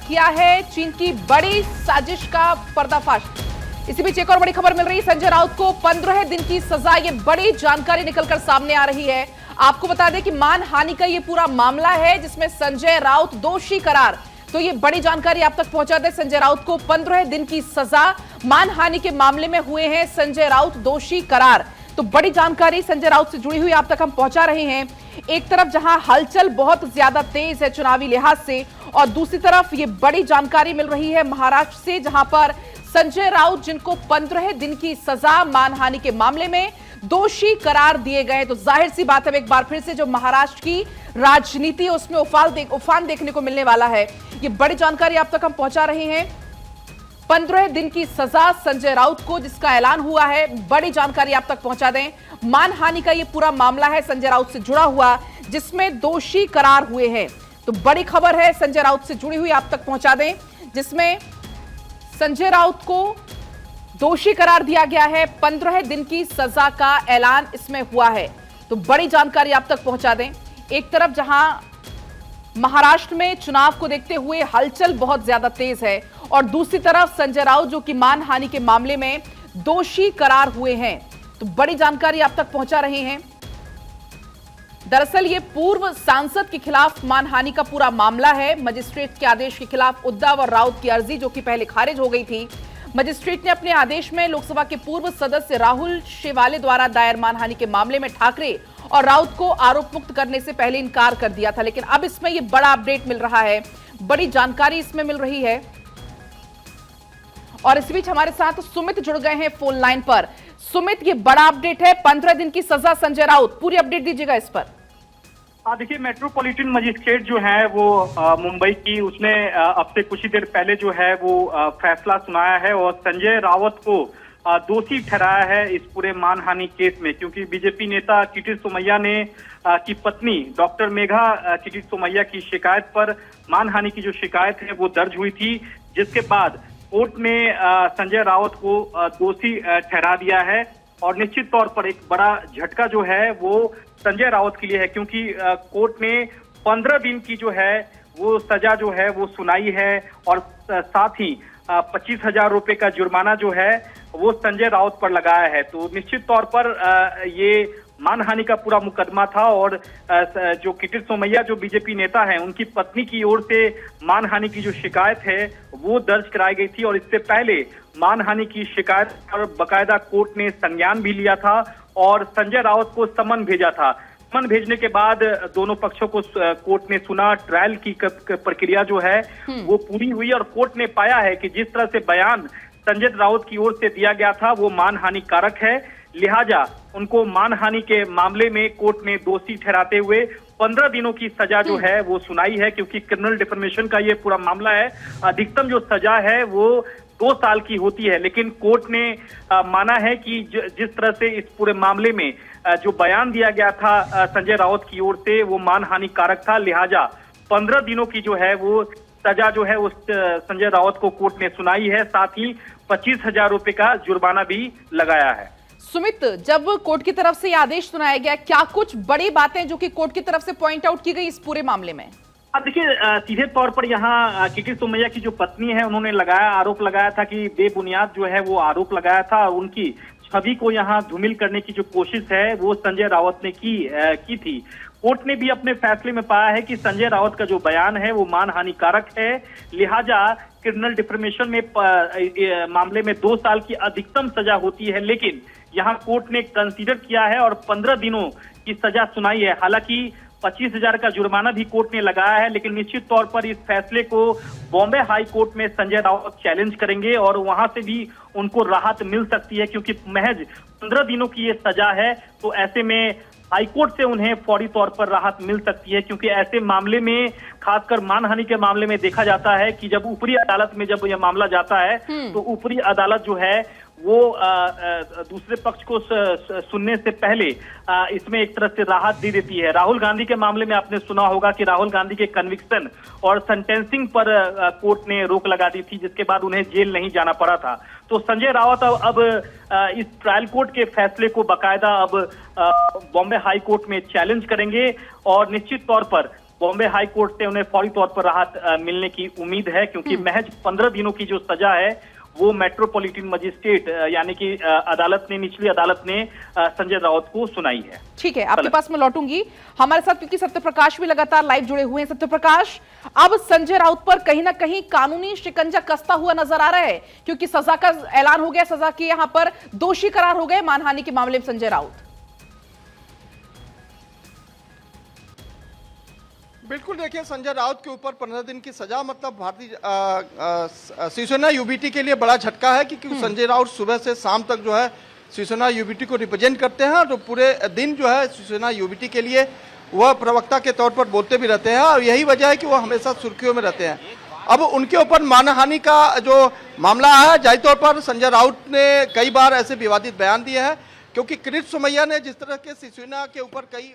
किया है चीन की बड़ी साजिश का पर्दाफाश। इसी बीच एक और बड़ी खबर मिल रही है, संजय राउत को 15 दिन की सजा। ये बड़ी जानकारी निकलकर सामने आ रही है। आपको बता दें कि मानहानि का ये पूरा मामला है जिसमें संजय राउत दोषी करार। तो ये बड़ी जानकारी आप तक पहुंचा दें, संजय राउत को 15 दिन की सजा, मानहानि के मामले में हुए हैं संजय राउत दोषी करार। तो बड़ी जानकारी संजय राउत से जुड़ी हुई आप तक हम पहुंचा रहे हैं। एक तरफ जहां हलचल बहुत ज्यादा तेज है चुनावी लिहाज से, और दूसरी तरफ ये बड़ी जानकारी मिल रही है महाराष्ट्र से, जहां पर संजय राउत जिनको 15 दिन की सजा मानहानि के मामले में दोषी करार दिए गए। तो जाहिर सी बात है एक बार फिर से जो महाराष्ट्र की राजनीति है उसमें उफान देखने को मिलने वाला है। ये बड़ी जानकारी आप तक हम पहुंचा रहे हैं। 15 दिन की सजा संजय राउत को जिसका ऐलान हुआ है, बड़ी जानकारी आप तक पहुंचा दें। मानहानि का ये पूरा मामला है संजय राउत से जुड़ा हुआ जिसमें दोषी करार हुए हैं। तो बड़ी खबर है संजय राउत से जुड़ी हुई आप तक पहुंचा दें, जिसमें संजय राउत को दोषी करार दिया गया है। 15 दिन की सजा का ऐलान इसमें हुआ है। तो बड़ी जानकारी आप तक पहुंचा दें। एक तरफ जहां महाराष्ट्र में चुनाव को देखते हुए हलचल बहुत ज्यादा तेज है, और दूसरी तरफ संजय राउत जो कि मानहानि के मामले में दोषी करार हुए हैं। तो बड़ी जानकारी आप तक पहुंचा रहे हैं। दरअसल ये पूर्व सांसद के खिलाफ मानहानि का पूरा मामला है। मजिस्ट्रेट के आदेश के खिलाफ उद्धव और राउत की अर्जी जो कि पहले खारिज हो गई थी, मजिस्ट्रेट ने अपने आदेश में लोकसभा के पूर्व सदस्य राहुल शेवाले द्वारा दायर मानहानि के मामले में ठाकरे और राउत को आरोप मुक्त करने से पहले इनकार कर दिया था। लेकिन अब इसमें यह बड़ा अपडेट मिल रहा है, बड़ी जानकारी इसमें मिल रही है। और इस बीच हमारे साथ सुमित जुड़ गए हैं फोन लाइन पर। सुमित, ये बड़ा अपडेट है, 15 दिन की सजा संजय राउत, पूरी अपडेट दीजिएगा इस पर। देखिए, मेट्रोपॉलिटन मजिस्ट्रेट जो है वो मुंबई की, उसने अब से कुछ ही देर पहले जो है वो फैसला सुनाया है और संजय रावत को दोषी ठहराया है इस पूरे मानहानि केस में। क्योंकि बीजेपी नेता किटिर सोमैया ने की पत्नी डॉक्टर मेघा किटिर सोमैया की शिकायत पर, मानहानि की जो शिकायत है वो दर्ज हुई थी, जिसके बाद कोर्ट ने संजय रावत को दोषी ठहरा दिया है। और निश्चित तौर पर एक बड़ा झटका जो है वो संजय रावत के लिए है, क्योंकि कोर्ट ने 15 दिन की जो है वो सजा जो है वो सुनाई है, और साथ ही 25,000 रुपए का जुर्माना जो है वो संजय रावत पर लगाया है। तो निश्चित तौर पर ये मानहानि का पूरा मुकदमा था, और जो किटिर सोमैया जो बीजेपी नेता हैं, उनकी पत्नी की ओर से मानहानि की जो शिकायत है वो दर्ज कराई गई थी। और इससे पहले मानहानि की शिकायत पर बकायदा कोर्ट ने संज्ञान भी लिया था और संजय रावत को समन भेजा था। समन भेजने के बाद दोनों पक्षों को कोर्ट ने सुना। ट्रायल की प्रक्रिया जो है वो पूरी हुई, और कोर्ट ने पाया है कि जिस तरह से बयान संजय रावत की ओर से दिया गया था वो मानहानि कारक है, लिहाजा उनको मानहानि के मामले में कोर्ट ने दोषी ठहराते हुए 15 दिनों की सजा जो है वो सुनाई है। क्योंकि क्रिमिनल डिफेमेशन का ये पूरा मामला है, अधिकतम जो सजा है वो 2 साल की होती है, लेकिन कोर्ट ने माना है कि जिस तरह से इस पूरे मामले में जो बयान दिया गया था संजय रावत की ओर से वो मानहानि कारक था, लिहाजा 15 दिनों की जो है वो सजा जो है उस संजय रावत को कोर्ट ने सुनाई है। साथ ही 25,000 रुपए का जुर्माना भी लगाया है। सुमित, जब कोर्ट की तरफ से यह आदेश सुनाया गया, क्या कुछ बड़ी बातें जो कि कोर्ट की तरफ से पॉइंट आउट की गई इस पूरे मामले में? अब देखिए, सीधे तौर पर यहाँ किटिर सोमैया की जो पत्नी है उन्होंने आरोप लगाया था कि बेबुनियाद जो है वो आरोप लगाया था, और उनकी छवि को यहाँ धूमिल करने की जो कोशिश है वो संजय रावत ने की थी। कोर्ट ने भी अपने फैसले में पाया है कि संजय रावत का जो बयान है वो मानहानि कारक है, लिहाजा क्रिमिनल डिफेमेशन में मामले में 2 साल की अधिकतम सजा होती है। लेकिन यहाँ कोर्ट ने कंसीडर किया है और 15 दिनों की सजा सुनाई है। हालांकि 25,000 का जुर्माना भी कोर्ट ने लगाया है, लेकिन निश्चित तौर पर इस फैसले को बॉम्बे हाई कोर्ट में संजय रावत चैलेंज करेंगे और वहां से भी उनको राहत मिल सकती है। क्योंकि महज 15 दिनों की ये सजा है, तो ऐसे में हाईकोर्ट से उन्हें फौरी तौर पर राहत मिल सकती है। क्योंकि ऐसे मामले में, खासकर मानहानि के मामले में देखा जाता है कि जब ऊपरी अदालत में जब यह मामला जाता है तो ऊपरी अदालत जो है वो दूसरे पक्ष को सुनने से पहले इसमें एक तरह से राहत दे देती है। राहुल गांधी के मामले में आपने सुना होगा कि राहुल गांधी के कन्विक्शन और सेंटेंसिंग पर कोर्ट ने रोक लगा दी थी, जिसके बाद उन्हें जेल नहीं जाना पड़ा था। तो संजय रावत अब इस ट्रायल कोर्ट के फैसले को बाकायदा अब बॉम्बे हाई कोर्ट में चैलेंज करेंगे और निश्चित तौर पर बॉम्बे हाई कोर्ट से उन्हें फौरी तौर पर राहत मिलने की उम्मीद है, क्योंकि महज 15 दिनों की जो सजा है वो मेट्रोपॉलिटन मजिस्ट्रेट यानी कि अदालत ने, निचली अदालत ने संजय राउत को सुनाई है। ठीक है, आपके पास मैं लौटूंगी। हमारे साथ क्योंकि सत्यप्रकाश भी लगातार लाइव जुड़े हुए हैं। सत्यप्रकाश, अब संजय राउत पर कहीं ना कहीं कानूनी शिकंजा कसता हुआ नजर आ रहा है, क्योंकि सजा का ऐलान हो गया, सजा के यहां पर दोषी करार हो गए मानहानि के मामले में संजय राउत। बिल्कुल, देखिए संजय राउत के ऊपर 15 दिन की सजा मतलब भारतीय शिवसेना यूबीटी के लिए बड़ा झटका है, क्योंकि संजय राउत सुबह से शाम तक जो है शिवसेना यूबीटी को रिप्रेजेंट करते हैं और पूरे दिन जो है शिवसेना यूबीटी के लिए वह प्रवक्ता के तौर पर बोलते भी रहते हैं और यही वजह है कि वह हमेशा सुर्खियों में रहते हैं। अब उनके ऊपर मानहानि का जो मामला है, जाहिर तौर पर संजय राउत ने कई बार ऐसे विवादित बयान दिए हैं, क्योंकि किरीट सोमैया ने जिस तरह के शिवसेना के ऊपर कई